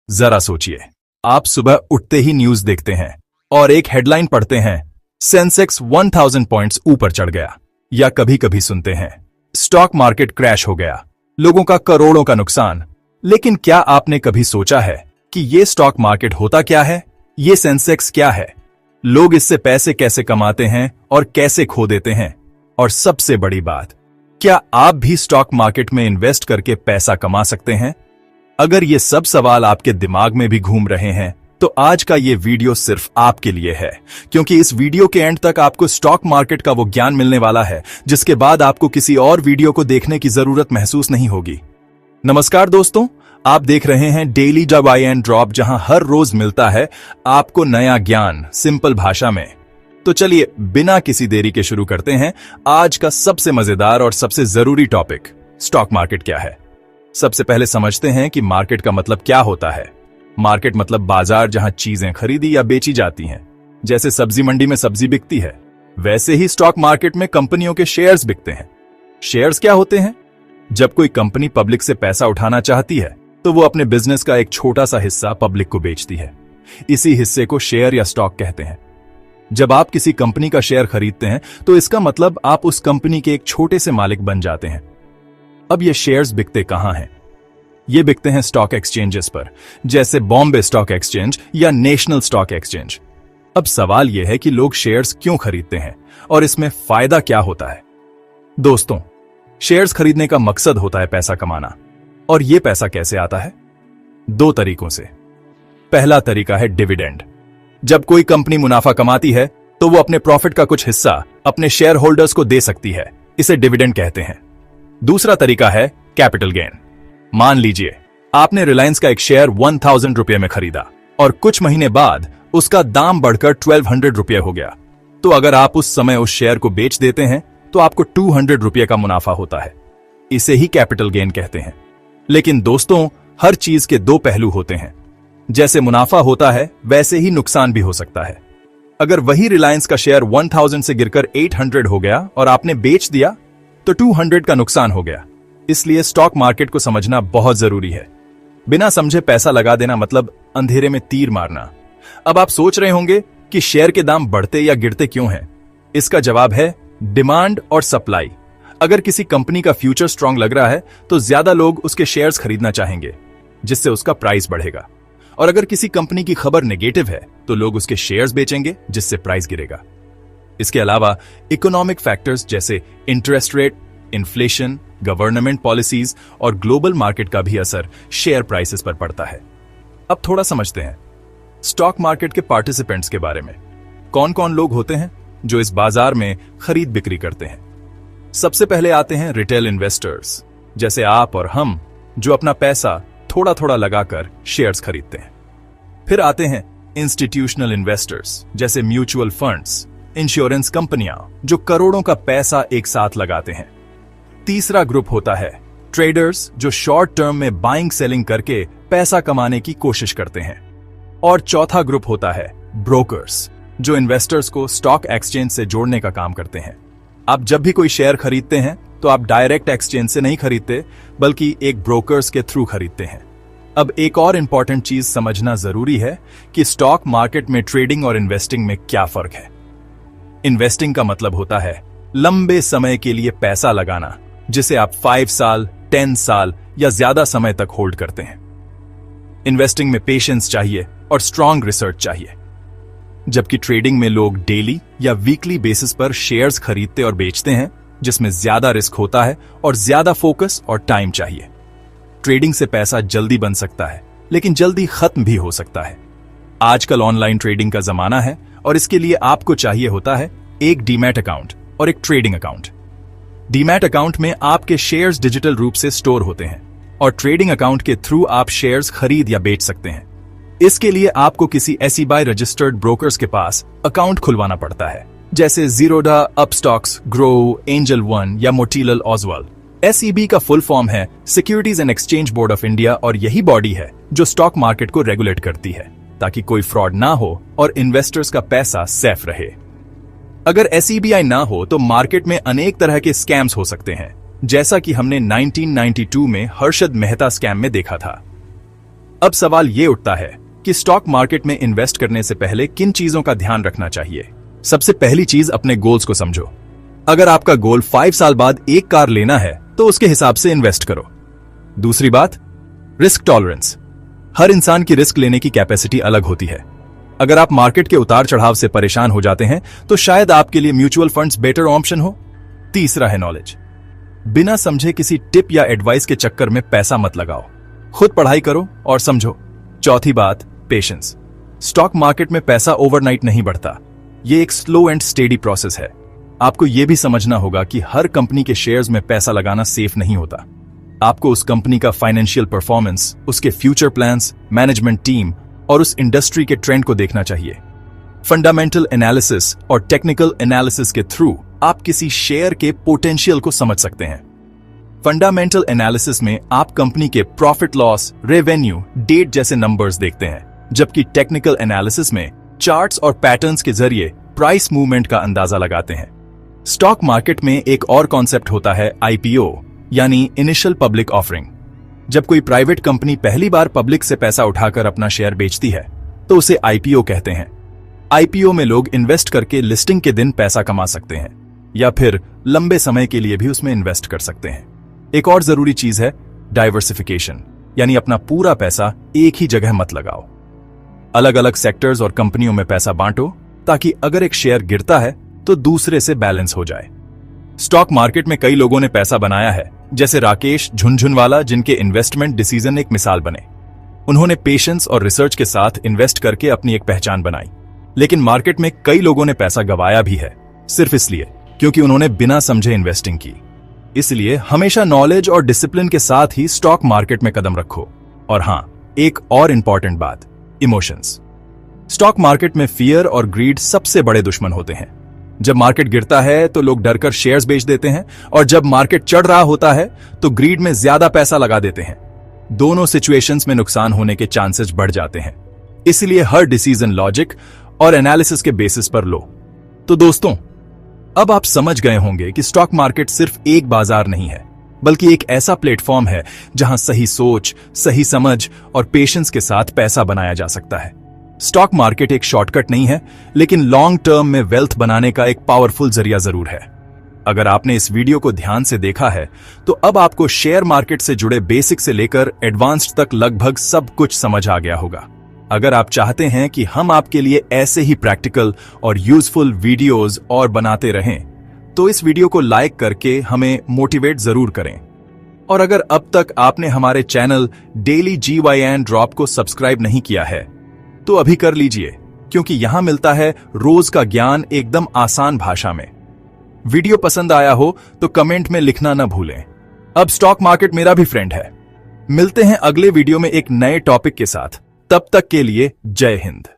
जरा सोचिए, आप सुबह उठते ही न्यूज देखते हैं और एक हेडलाइन पढ़ते हैं, सेंसेक्स 1000 पॉइंट्स ऊपर चढ़ गया। या कभी कभी सुनते हैं, स्टॉक मार्केट क्रैश हो गया, लोगों का करोड़ों का नुकसान। लेकिन क्या आपने कभी सोचा है कि ये स्टॉक मार्केट होता क्या है? ये सेंसेक्स क्या है? लोग इससे पैसे कैसे कमाते हैं और कैसे खो देते हैं? और सबसे बड़ी बात, क्या आप भी स्टॉक मार्केट में इन्वेस्ट करके पैसा कमा सकते हैं? अगर ये सब सवाल आपके दिमाग में भी घूम रहे हैं तो आज का ये वीडियो सिर्फ आपके लिए है, क्योंकि इस वीडियो के एंड तक आपको स्टॉक मार्केट का वो ज्ञान मिलने वाला है जिसके बाद आपको किसी और वीडियो को देखने की जरूरत महसूस नहीं होगी। नमस्कार दोस्तों, आप देख रहे हैं डेली बाय एंड ड्रॉप, जहां हर रोज मिलता है आपको नया ज्ञान सिंपल भाषा में। तो चलिए बिना किसी देरी के शुरू करते हैं आज का सबसे मजेदार और सबसे जरूरी टॉपिक, स्टॉक मार्केट क्या है। सबसे पहले समझते हैं कि मार्केट का मतलब क्या होता है। मार्केट मतलब बाजार जहां चीजें खरीदी या बेची जाती हैं। जैसे सब्जी मंडी में सब्जी बिकती है, वैसे ही स्टॉक मार्केट में कंपनियों के शेयर्स बिकते हैं। शेयर्स क्या होते हैं? जब कोई कंपनी पब्लिक से पैसा उठाना चाहती है तो वो अपने बिजनेस का एक छोटा सा हिस्सा पब्लिक को बेचती है। इसी हिस्से को शेयर या स्टॉक कहते हैं। जब आप किसी कंपनी का शेयर खरीदते हैं तो इसका मतलब आप उस कंपनी के एक छोटे से मालिक बन जाते हैं। अब ये शेयर्स बिकते कहां हैं? ये बिकते हैं स्टॉक एक्सचेंजेस पर, जैसे बॉम्बे स्टॉक एक्सचेंज या नेशनल स्टॉक एक्सचेंज। अब सवाल यह है कि लोग शेयर्स क्यों खरीदते हैं और इसमें फायदा क्या होता है? दोस्तों, शेयर्स खरीदने का मकसद होता है पैसा कमाना। और यह पैसा कैसे आता है? दो तरीकों से। पहला तरीका है डिविडेंड। जब कोई कंपनी मुनाफा कमाती है तो वो अपने प्रॉफिट का कुछ हिस्सा अपने शेयर होल्डर्स को दे सकती है, इसे डिविडेंड कहते हैं। दूसरा तरीका है कैपिटल गेन। मान लीजिए आपने रिलायंस का एक शेयर 1000 रुपये में खरीदा और कुछ महीने बाद उसका दाम बढ़कर 1200 रुपये हो गया। तो अगर आप उस समय उस शेयर को बेच देते हैं तो आपको 200 रुपये का मुनाफा होता है। इसे ही कैपिटल गेन कहते हैं। लेकिन दोस्तों, हर चीज के दो पहलू होते हैं। जैसे मुनाफा होता है वैसे ही नुकसान भी हो सकता है। अगर वही रिलायंस का शेयर 1000 से गिरकर 800 हो गया और आपने बेच दिया तो 200 का नुकसान हो गया। इसलिए स्टॉक मार्केट को समझना बहुत जरूरी है। बिना समझे पैसा लगा देना मतलब अंधेरे में तीर मारना। अब आप सोच रहे होंगे कि शेयर के दाम बढ़ते या गिरते क्यों हैं? इसका जवाब है डिमांड और सप्लाई। अगर किसी कंपनी का फ्यूचर स्ट्रांग लग रहा है तो ज्यादा लोग उसके शेयर्स खरीदना चाहेंगे, जिससे उसका प्राइस बढ़ेगा। और अगर किसी कंपनी की खबर नेगेटिव है तो लोग उसके शेयर्स बेचेंगे, जिससे प्राइस गिरेगा। इसके अलावा इकोनॉमिक फैक्टर्स जैसे interest rate, inflation, government policies और ग्लोबल मार्केट का भी असर शेयर प्राइसेस पर पड़ता है। अब थोड़ा समझते हैं स्टॉक मार्केट के पार्टिसिपेंट्स के बारे में। कौन कौन लोग होते हैं जो इस बाजार में खरीद बिक्री करते हैं? सबसे पहले आते हैं रिटेल इन्वेस्टर्स, जैसे आप और हम, जो अपना पैसा थोड़ा थोड़ा लगाकर शेयर्स खरीदते हैं। फिर आते हैं इंस्टीट्यूशनल इन्वेस्टर्स, जैसे म्यूचुअल फंड्स, इंश्योरेंस कंपनियां, जो करोड़ों का पैसा एक साथ लगाते हैं। तीसरा ग्रुप होता है ट्रेडर्स, जो शॉर्ट टर्म में बाइंग सेलिंग करके पैसा कमाने की कोशिश करते हैं। और चौथा ग्रुप होता है ब्रोकर्स, जो इन्वेस्टर्स को स्टॉक एक्सचेंज से जोड़ने का काम करते हैं। आप जब भी कोई शेयर खरीदते हैं तो आप डायरेक्ट एक्सचेंज से नहीं खरीदते, बल्कि एक ब्रोकर्स के थ्रू खरीदते हैं। अब एक और इंपॉर्टेंट चीज समझना जरूरी है कि स्टॉक मार्केट में ट्रेडिंग और इन्वेस्टिंग में क्या फर्क है। इन्वेस्टिंग का मतलब होता है लंबे समय के लिए पैसा लगाना, जिसे आप 5 साल, 10 साल या ज्यादा समय तक होल्ड करते हैं। इन्वेस्टिंग में पेशेंस चाहिए और स्ट्रांग रिसर्च चाहिए, जबकि ट्रेडिंग में लोग डेली या वीकली बेसिस पर शेयर्स खरीदते और बेचते हैं, जिसमें ज्यादा रिस्क होता है और ज्यादा फोकस और टाइम चाहिए। ट्रेडिंग से पैसा जल्दी बन सकता है, लेकिन जल्दी खत्म भी हो सकता है। आजकल ऑनलाइन ट्रेडिंग का जमाना है और इसके लिए आपको चाहिए होता है एक डीमैट अकाउंट और एक ट्रेडिंग अकाउंट। डीमैट अकाउंट में आपके शेयर्स डिजिटल रूप से स्टोर होते हैं और ट्रेडिंग अकाउंट के थ्रू आप शेयर्स खरीद या बेच सकते हैं। इसके लिए आपको किसी SEBI रजिस्टर्ड ब्रोकर्स के पास अकाउंट खुलवाना पड़ता है, जैसे Zerodha, Upstox, grow, angel one या मोटीलाल ओसवाल। SEB का फुल फॉर्म है securities and exchange board of India, और यही बॉडी है जो स्टॉक मार्केट को रेगुलेट करती है, ताकि कोई फ्रॉड ना हो और इन्वेस्टर्स का पैसा सेफ रहे। अगर SEBI ना हो तो मार्केट में अनेक तरह के स्कैम्स हो सकते हैं, जैसा कि हमने 1992 में हर्षद मेहता स्कैम में देखा था। अब सवाल ये उठता है कि स्टॉक मार्केट में इन्वेस्ट करने से पहले किन चीजों का ध्यान रखना चाहिए। सबसे पहली चीज, अपने गोल्स को समझो। अगर आपका गोल 5 साल बाद एक कार लेना है तो उसके हिसाब से इन्वेस्ट करो। दूसरी बात, रिस्क टॉलरेंस। हर इंसान की रिस्क लेने की कैपेसिटी अलग होती है। अगर आप मार्केट के उतार चढ़ाव से परेशान हो जाते हैं तो शायद आपके लिए म्यूचुअल फंड्स बेटर ऑप्शन हो। तीसरा है नॉलेज। बिना समझे किसी टिप या एडवाइस के चक्कर में पैसा मत लगाओ, खुद पढ़ाई करो और समझो। चौथी बात, पेशेंस। स्टॉक मार्केट में पैसा ओवरनाइट नहीं बढ़ता, ये एक स्लो एंड स्टेडी प्रोसेस है। आपको यह भी समझना होगा कि हर कंपनी के शेयर्स में पैसा लगाना सेफ नहीं होता। आपको उस कंपनी का फाइनेंशियल परफॉर्मेंस, उसके फ्यूचर प्लान्स, मैनेजमेंट टीम और उस इंडस्ट्री के ट्रेंड को देखना चाहिए। फंडामेंटल एनालिसिस और टेक्निकल एनालिसिस के थ्रू आप किसी शेयर के पोटेंशियल को समझ सकते हैं। फंडामेंटल एनालिसिस में आप कंपनी के प्रॉफिट लॉस, रेवेन्यू, डेट जैसे नंबर्स देखते हैं, जबकि टेक्निकल एनालिसिस में चार्ट्स और पैटर्न्स के जरिए प्राइस मूवमेंट का अंदाजा लगाते हैं। स्टॉक मार्केट में एक और कॉन्सेप्ट होता है आईपीओ, यानी इनिशियल पब्लिक ऑफरिंग। जब कोई प्राइवेट कंपनी पहली बार पब्लिक से पैसा उठाकर अपना शेयर बेचती है तो उसे आईपीओ कहते हैं। आईपीओ में लोग इन्वेस्ट करके लिस्टिंग के दिन पैसा कमा सकते हैं या फिर लंबे समय के लिए भी उसमें इन्वेस्ट कर सकते हैं। एक और जरूरी चीज है डाइवर्सिफिकेशन, यानी अपना पूरा पैसा एक ही जगह मत लगाओ। अलग अलग सेक्टर्स और कंपनियों में पैसा बांटो ताकि अगर एक शेयर गिरता है तो दूसरे से बैलेंस हो जाए। स्टॉक मार्केट में कई लोगों ने पैसा बनाया है, जैसे राकेश झुनझुनवाला, जिनके इन्वेस्टमेंट डिसीजन एक मिसाल बने। उन्होंने पेशेंस और रिसर्च के साथ इन्वेस्ट करके अपनी एक पहचान बनाई। लेकिन मार्केट में कई लोगों ने पैसा गंवाया भी है, सिर्फ इसलिए क्योंकि उन्होंने बिना समझे इन्वेस्टिंग की। इसलिए हमेशा नॉलेज और डिसिप्लिन के साथ ही स्टॉक मार्केट में कदम रखो। और हां, एक और इंपॉर्टेंट बात, इमोशंस। स्टॉक मार्केट में फियर और ग्रीड सबसे बड़े दुश्मन होते हैं। जब मार्केट गिरता है तो लोग डरकर शेयर्स बेच देते हैं, और जब मार्केट चढ़ रहा होता है तो ग्रीड में ज्यादा पैसा लगा देते हैं। दोनों सिचुएशंस में नुकसान होने के चांसेस बढ़ जाते हैं। इसलिए हर डिसीजन लॉजिक और एनालिसिस के बेसिस पर लो। तो दोस्तों, अब आप समझ गए होंगे कि स्टॉक मार्केट सिर्फ एक बाजार नहीं है, बल्कि एक ऐसा प्लेटफॉर्म है जहां सही सोच, सही समझ और पेशेंस के साथ पैसा बनाया जा सकता है। स्टॉक मार्केट एक शॉर्टकट नहीं है, लेकिन लॉन्ग टर्म में वेल्थ बनाने का एक पावरफुल जरिया जरूर है। अगर आपने इस वीडियो को ध्यान से देखा है तो अब आपको शेयर मार्केट से जुड़े बेसिक से लेकर एडवांस्ड तक लगभग सब कुछ समझ आ गया होगा। अगर आप चाहते हैं कि हम आपके लिए ऐसे ही प्रैक्टिकल और यूजफुल वीडियोस और बनाते रहें, तो इस वीडियो को लाइक करके हमें मोटिवेट जरूर करें। और अगर अब तक आपने हमारे चैनल डेली GYN ड्रॉप को सब्सक्राइब नहीं किया है तो अभी कर लीजिए, क्योंकि यहां मिलता है रोज का ज्ञान एकदम आसान भाषा में। वीडियो पसंद आया हो तो कमेंट में लिखना न भूलें। अब स्टॉक मार्केट मेरा भी फ्रेंड है। मिलते हैं अगले वीडियो में एक नए टॉपिक के साथ। तब तक के लिए जय हिंद।